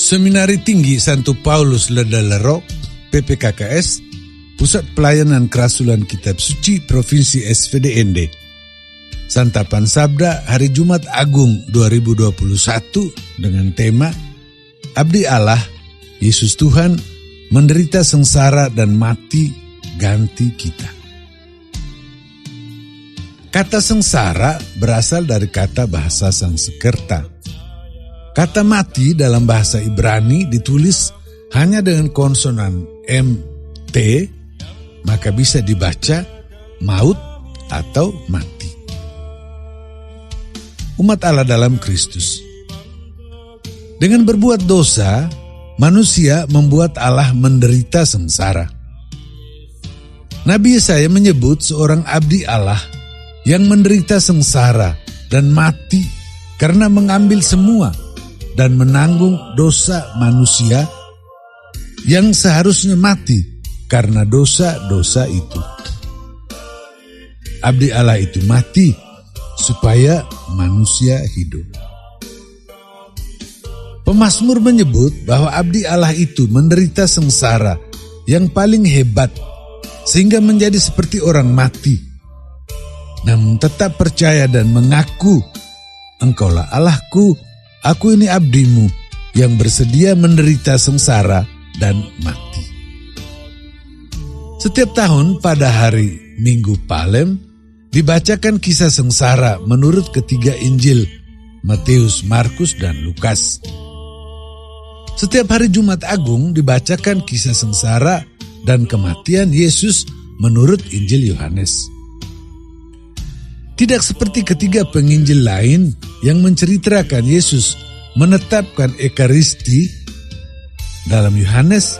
Seminari Tinggi Santo Paulus Ledalero, PPKKS, Pusat Pelayanan Kerasulan Kitab Suci Provinsi SVDND. Santapan Sabda hari Jumat Agung 2021 dengan tema Abdi Allah, Yesus Tuhan, menderita sengsara dan mati ganti kita. Kata sengsara berasal dari kata bahasa Sanskerta. Kata mati dalam bahasa Ibrani ditulis hanya dengan konsonan MT, maka bisa dibaca maut atau mati. Umat Allah dalam Kristus. Dengan berbuat dosa, manusia membuat Allah menderita sengsara. Nabi Yesaya menyebut seorang abdi Allah yang menderita sengsara dan mati karena mengambil semua dan menanggung dosa manusia yang seharusnya mati karena dosa-dosa itu. Abdi Allah itu mati supaya manusia hidup. Pemazmur menyebut bahwa abdi Allah itu menderita sengsara yang paling hebat sehingga menjadi seperti orang mati. Namun tetap percaya dan mengaku, Engkaulah Allahku, aku ini abdimu yang bersedia menderita sengsara dan mati. Setiap tahun pada hari Minggu Palem dibacakan kisah sengsara menurut ketiga Injil Matius, Markus, dan Lukas. Setiap hari Jumat Agung dibacakan kisah sengsara dan kematian Yesus menurut Injil Yohanes. Tidak seperti ketiga penginjil lain yang menceritakan Yesus menetapkan Ekaristi, dalam Yohanes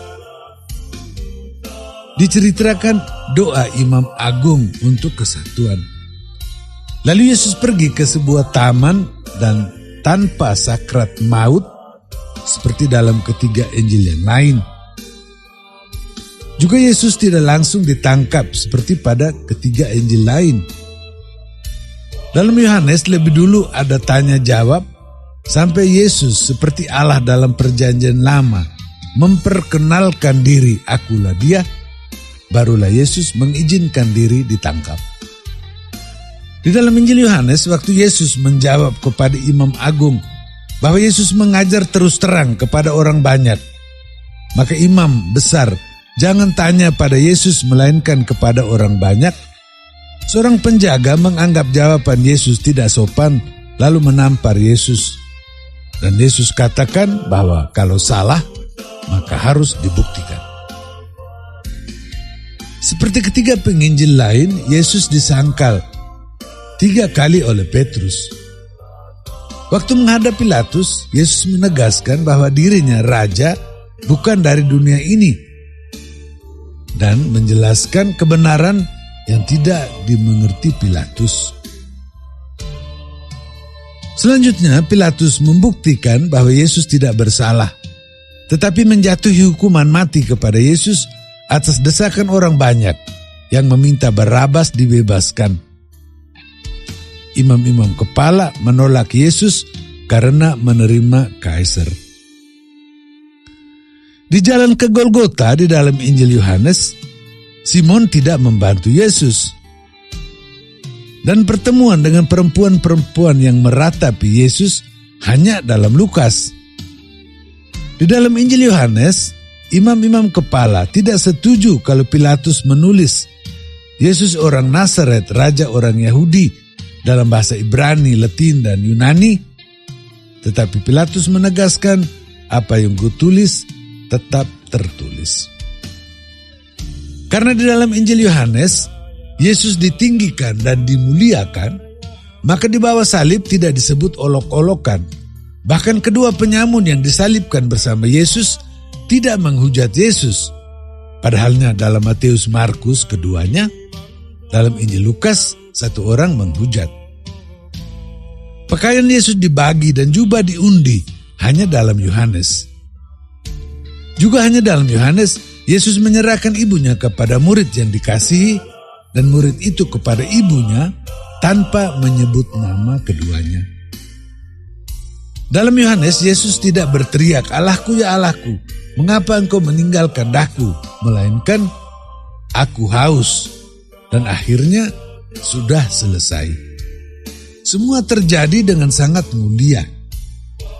diceritakan doa Imam Agung untuk kesatuan. Lalu Yesus pergi ke sebuah taman dan tanpa sakrat maut seperti dalam ketiga Injil yang lain. Juga Yesus tidak langsung ditangkap seperti pada ketiga Injil lain. Dalam Yohanes lebih dulu ada tanya jawab sampai Yesus seperti Allah dalam perjanjian lama memperkenalkan diri, akulah dia, barulah Yesus mengizinkan diri ditangkap. Di dalam Injil Yohanes waktu Yesus menjawab kepada Imam Agung bahwa Yesus mengajar terus terang kepada orang banyak, maka imam besar jangan tanya pada Yesus melainkan kepada orang banyak. Seorang penjaga menganggap jawaban Yesus tidak sopan lalu menampar Yesus. Dan Yesus katakan bahwa kalau salah maka harus dibuktikan. Seperti ketiga penginjil lain, Yesus disangkal 3 kali oleh Petrus. Waktu menghadap Pilatus, Yesus menegaskan bahwa dirinya raja bukan dari dunia ini dan menjelaskan kebenaran yang tidak dimengerti Pilatus. Selanjutnya Pilatus membuktikan bahwa Yesus tidak bersalah, tetapi menjatuhi hukuman mati kepada Yesus atas desakan orang banyak yang meminta Barabas dibebaskan. Imam-imam kepala menolak Yesus karena menerima kaisar. Di jalan ke Golgota di dalam Injil Yohanes, Simon tidak membantu Yesus. Dan pertemuan dengan perempuan-perempuan yang meratapi Yesus hanya dalam Lukas. Di dalam Injil Yohanes, imam-imam kepala tidak setuju kalau Pilatus menulis Yesus orang Nazaret, raja orang Yahudi dalam bahasa Ibrani, Latin, dan Yunani. Tetapi Pilatus menegaskan apa yang kutulis tetap tertulis. Karena di dalam Injil Yohanes, Yesus ditinggikan dan dimuliakan, maka di bawah salib tidak disebut olok-olokan. Bahkan kedua penyamun yang disalibkan bersama Yesus tidak menghujat Yesus. Padahalnya dalam Matius, Markus keduanya, dalam Injil Lukas satu orang menghujat. Pakaian Yesus dibagi dan jubah diundi hanya dalam Yohanes. Juga hanya dalam Yohanes, Yesus menyerahkan ibunya kepada murid yang dikasihi dan murid itu kepada ibunya tanpa menyebut nama keduanya. Dalam Yohanes, Yesus tidak berteriak, "Allahku ya Allahku, mengapa engkau meninggalkan daku?" Melainkan, "Aku haus." Dan akhirnya sudah selesai. Semua terjadi dengan sangat mulia.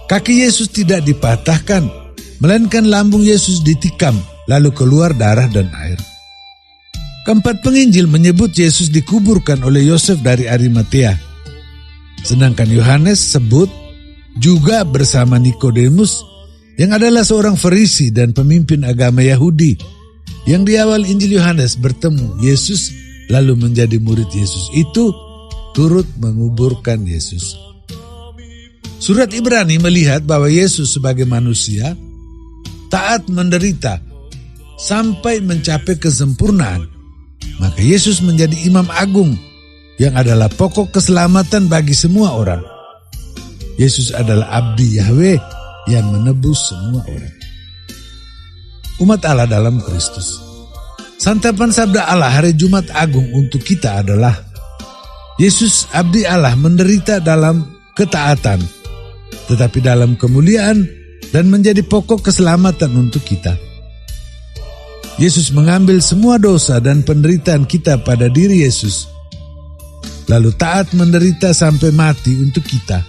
Kaki Yesus tidak dipatahkan, melainkan lambung Yesus ditikam, lalu keluar darah dan air. Keempat penginjil menyebut Yesus dikuburkan oleh Yosef dari Arimatea. Sedangkan Yohanes sebut juga bersama Nikodemus yang adalah seorang Farisi dan pemimpin agama Yahudi yang di awal Injil Yohanes bertemu Yesus lalu menjadi murid Yesus itu turut menguburkan Yesus. Surat Ibrani melihat bahwa Yesus sebagai manusia taat menderita sampai mencapai kesempurnaan. Maka Yesus menjadi imam agung yang adalah pokok keselamatan bagi semua orang. Yesus adalah abdi Yahweh yang menebus semua orang. Umat Allah dalam Kristus. Santapan sabda Allah hari Jumat Agung untuk kita adalah Yesus abdi Allah menderita dalam ketaatan, tetapi dalam kemuliaan dan menjadi pokok keselamatan untuk kita. Yesus mengambil semua dosa dan penderitaan kita pada diri Yesus, lalu taat menderita sampai mati untuk kita,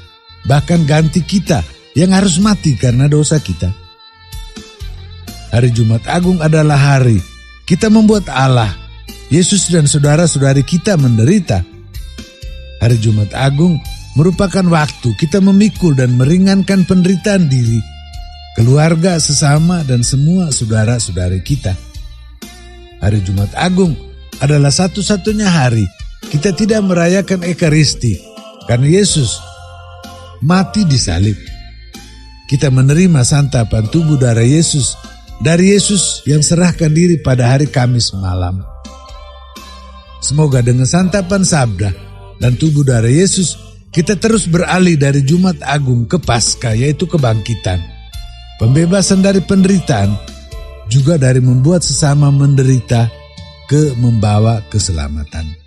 bahkan ganti kita yang harus mati karena dosa kita. Hari Jumat Agung adalah hari kita membuat Allah, Yesus dan saudara-saudari kita menderita. Hari Jumat Agung merupakan waktu kita memikul dan meringankan penderitaan diri, keluarga, sesama, dan semua saudara-saudari kita. Hari Jumat Agung adalah satu-satunya hari kita tidak merayakan Ekaristi karena Yesus mati di salib. Kita menerima santapan tubuh darah Yesus dari Yesus yang serahkan diri pada hari Kamis malam. Semoga dengan santapan sabda dan tubuh darah Yesus kita terus beralih dari Jumat Agung ke Paskah, yaitu kebangkitan, pembebasan dari penderitaan, juga dari membuat sesama menderita ke membawa keselamatan.